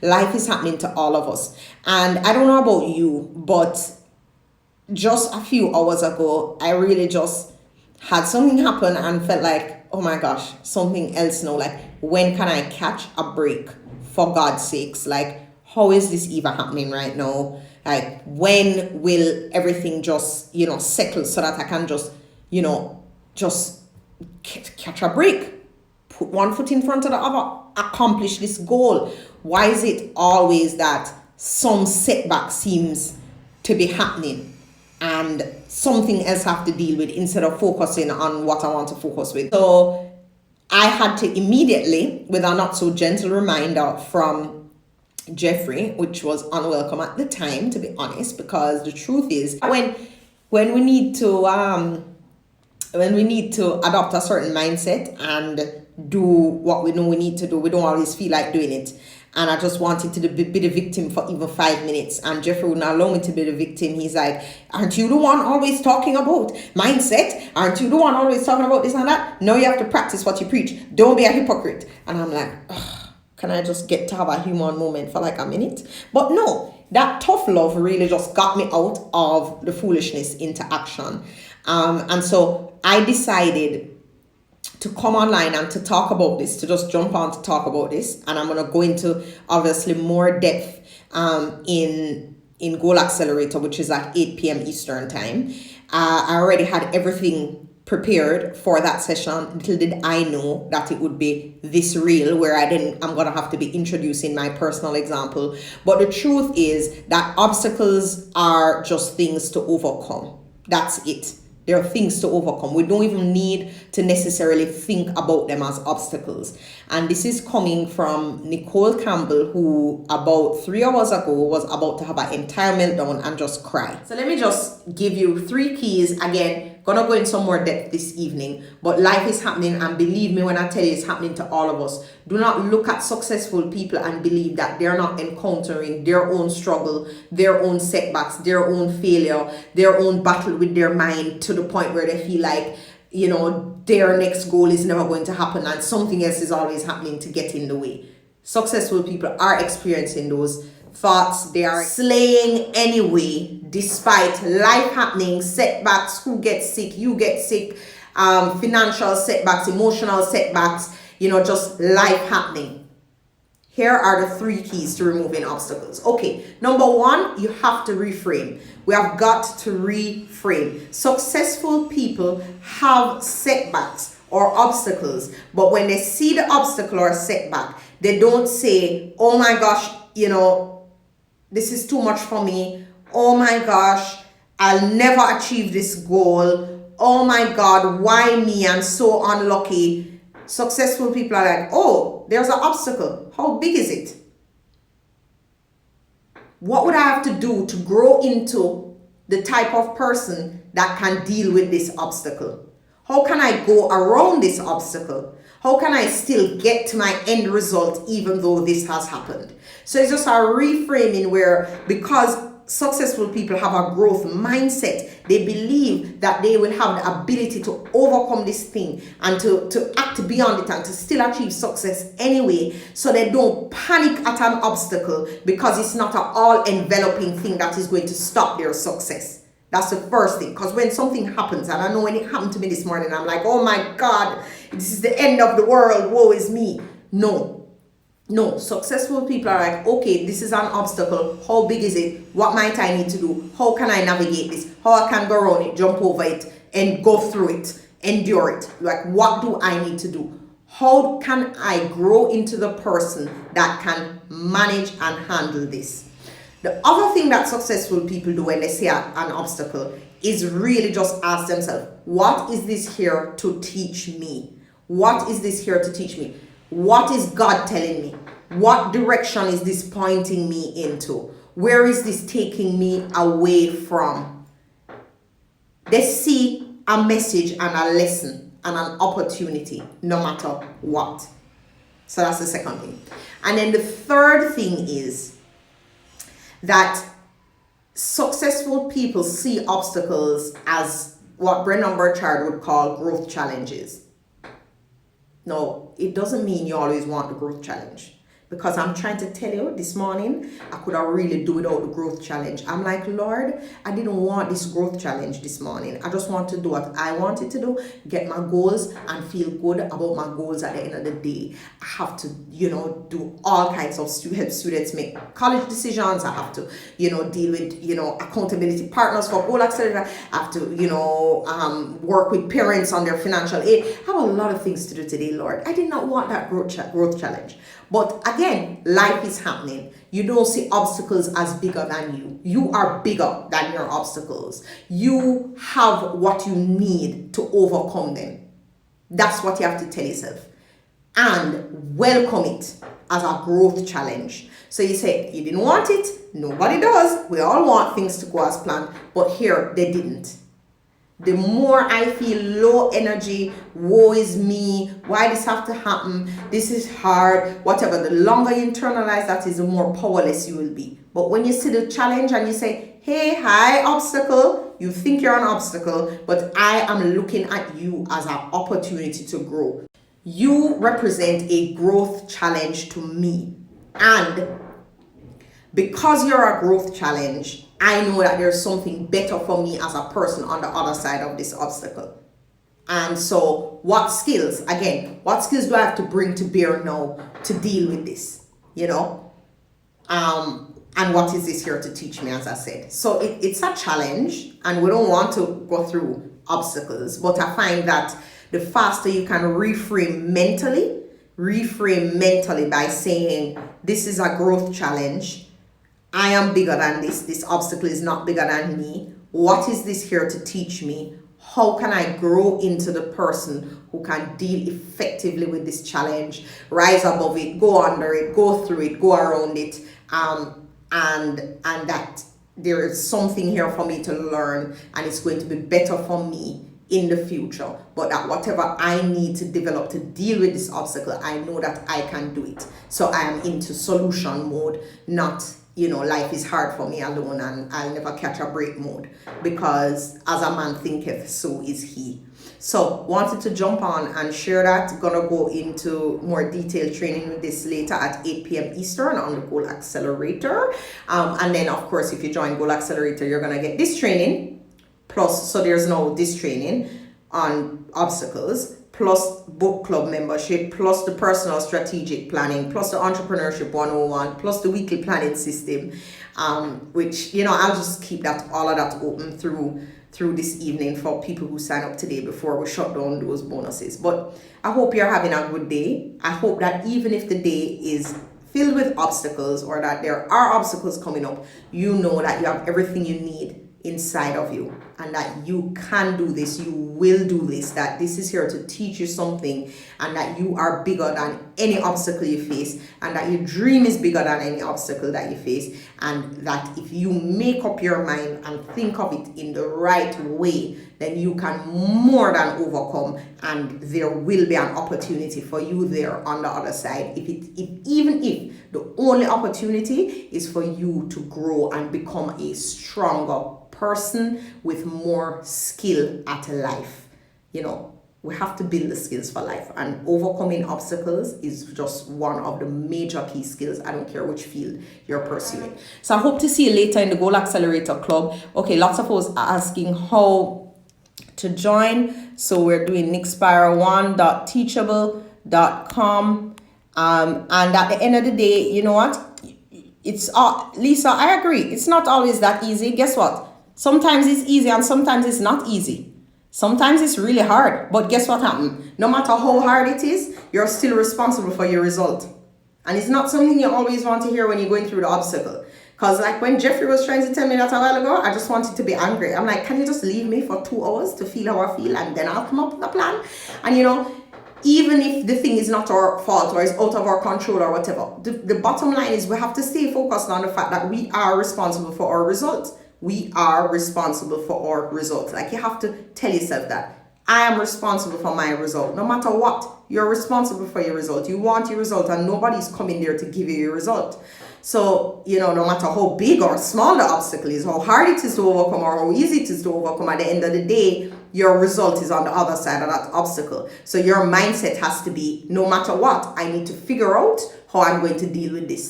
Life is happening to all of us. And I don't know about you, but just a few hours ago, I really just had something happen and felt like, oh my gosh, something else now. Like, when can I catch a break for God's sakes? Like, how is this even happening right now? Like, when will everything just, settle so that I can just, just catch a break? Put one foot in front of the other, accomplish this goal. Why is it always that some setback seems to be happening and something else have to deal with instead of focusing on what I want to focus with? So I had to immediately, with a not so gentle reminder from Jeffrey, which was unwelcome at the time, to be honest, because the truth is when we need to adopt a certain mindset and do what we know we need to do, we don't always feel like doing it. And I just wanted to be the victim for even 5 minutes. And Jeffrey would not allow me to be the victim. He's like, aren't you the one always talking about mindset? Aren't you the one always talking about this and that? No, you have to practice what you preach. Don't be a hypocrite. And I'm like, can I just get to have a human moment for like a minute? But no, that tough love really just got me out of the foolishness into action. And so I decided to come online and to talk about this, to just jump on to talk about this. And I'm going to go into obviously more depth in Goal Accelerator, which is at 8 p.m. Eastern time. I already had everything prepared for that session. Little did I know that it would be this real, where I'm going to have to be introducing my personal example. But the truth is that obstacles are just things to overcome. That's it. There are things to overcome. We don't even need to necessarily think about them as obstacles. And this is coming from Nicole Campbell, who about 3 hours ago was about to have an entire meltdown and just cry. So let me just give you 3 keys. Again, gonna go in some more depth this evening, but life is happening, and believe me when I tell you it's happening to all of us. Do not look at successful people and believe that they're not encountering their own struggle, their own setbacks, their own failure, their own battle with their mind, to the point where they feel like, their next goal is never going to happen and something else is always happening to get in the way. Successful people are experiencing those thoughts. They are slaying anyway, despite life happening, setbacks. Who gets sick? You get sick. Financial setbacks, emotional setbacks, just life happening. Here are the 3 keys to removing obstacles. Okay, number 1, you have to reframe. We have got to reframe. Successful people have setbacks or obstacles, but when they see the obstacle or setback, they don't say, oh my gosh, this is too much for me. Oh my gosh, I'll never achieve this goal. Oh my God, why me? I'm so unlucky. Successful people are like, oh, there's an obstacle. How big is it? What would I have to do to grow into the type of person that can deal with this obstacle? How can I go around this obstacle? How can I still get to my end result even though this has happened? So it's just a reframing where, because successful people have a growth mindset, they believe that they will have the ability to overcome this thing and to act beyond it and to still achieve success anyway. So they don't panic at an obstacle because it's not an all-enveloping thing that is going to stop their success. That's the first thing. Because when something happens, and I know when it happened to me this morning, I'm like, oh my God, this is the end of the world. Woe is me. No, successful people are like, okay, this is an obstacle. How big is it? What might I need to do? How can I navigate this? How I can go around it, jump over it, and go through it, endure it? Like, what do I need to do? How can I grow into the person that can manage and handle this? The other thing that successful people do when they see an obstacle is really just ask themselves, what is this here to teach me? What is this here to teach me? What is God telling me? What direction is this pointing me into? Where is this taking me away from? They see a message and a lesson and an opportunity no matter what. So that's the second thing. And then the third thing is that successful people see obstacles as what Brendon Burchard would call growth challenges. No, it doesn't mean you always want the growth challenge. Because I'm trying to tell you, this morning, I could have really do without the growth challenge. I'm like, Lord, I didn't want this growth challenge this morning. I just want to do what I wanted to do, get my goals and feel good about my goals at the end of the day. I have to, do all kinds of help students make college decisions. I have to, deal with, accountability partners for Goal Accelerator. I have to, work with parents on their financial aid. I have a lot of things to do today, Lord. I did not want that growth challenge. But again, life is happening. You don't see obstacles as bigger than you. You are bigger than your obstacles. You have what you need to overcome them. That's what you have to tell yourself. And welcome it as a growth challenge. So you say, you didn't want it. Nobody does. We all want things to go as planned. But here, they didn't. The more I feel low energy, woe is me, why this have to happen, this is hard, whatever, the longer you internalize that is, the more powerless you will be. But when you see the challenge and you say, hey, hi, obstacle, you think you're an obstacle, but I am looking at you as an opportunity to grow. You represent a growth challenge to me. And because you're a growth challenge, I know that there's something better for me as a person on the other side of this obstacle. And so what skills do I have to bring to bear now to deal with this, and what is this here to teach me, as I said. So it's a challenge, and we don't want to go through obstacles, but I find that the faster you can reframe mentally by saying, this is a growth challenge, I am bigger than this. This obstacle is not bigger than me. What is this here to teach me? How can I grow into the person who can deal effectively with this challenge, rise above it, go under it, go through it, go around it, and that there is something here for me to learn, and it's going to be better for me in the future. But that whatever I need to develop to deal with this obstacle, I know that I can do it. So I am into solution mode, not life is hard for me alone and I'll never catch a break mode, because as a man thinketh, so is he. So wanted to jump on and share that. Gonna go into more detailed training with this later at 8 p.m. Eastern on the Goal Accelerator. And then of course, if you join Goal Accelerator, you're gonna get this training plus, so there's now this training on obstacles, plus book club membership, plus the personal strategic planning, plus the entrepreneurship 101, plus the weekly planning system, which, I'll just keep all of that open through this evening for people who sign up today before we shut down those bonuses. But I hope you're having a good day. I hope that even if the day is filled with obstacles, or that there are obstacles coming up, you know that you have everything you need inside of you, and that you can do this, you will do this, that this is here to teach you something, and that you are bigger than any obstacle you face, and that your dream is bigger than any obstacle that you face, and that if you make up your mind and think of it in the right way, then you can more than overcome, and there will be an opportunity for you there on the other side, even if the only opportunity is for you to grow and become a stronger person with more skill at life. We have to build the skills for life, and overcoming obstacles is just one of the major key skills. I don't care which field you're pursuing. So I hope to see you later in the Goal Accelerator Club. Okay, lots of us are asking how to join. So we're doing nickspire1.teachable.com. And at the end of the day, you know what? It's Lisa, I agree. It's not always that easy. Guess what? Sometimes it's easy and sometimes it's not easy. Sometimes it's really hard. But guess what happened? No matter how hard it is, you're still responsible for your result. And it's not something you always want to hear when you're going through the obstacle. Because like when Jeffrey was trying to tell me that a while ago, I just wanted to be angry. I'm like, can you just leave me for 2 hours to feel how I feel, and then I'll come up with a plan? And even if the thing is not our fault or is out of our control or whatever, the bottom line is we have to stay focused on the fact that we are responsible for our results. We are responsible for our results. Like, you have to tell yourself that I am responsible for my result. No matter what, you're responsible for your result. You want your result, and nobody's coming there to give you your result. So, no matter how big or small the obstacle is, how hard it is to overcome or how easy it is to overcome, at the end of the day, your result is on the other side of that obstacle. So your mindset has to be, no matter what, I need to figure out how I'm going to deal with this.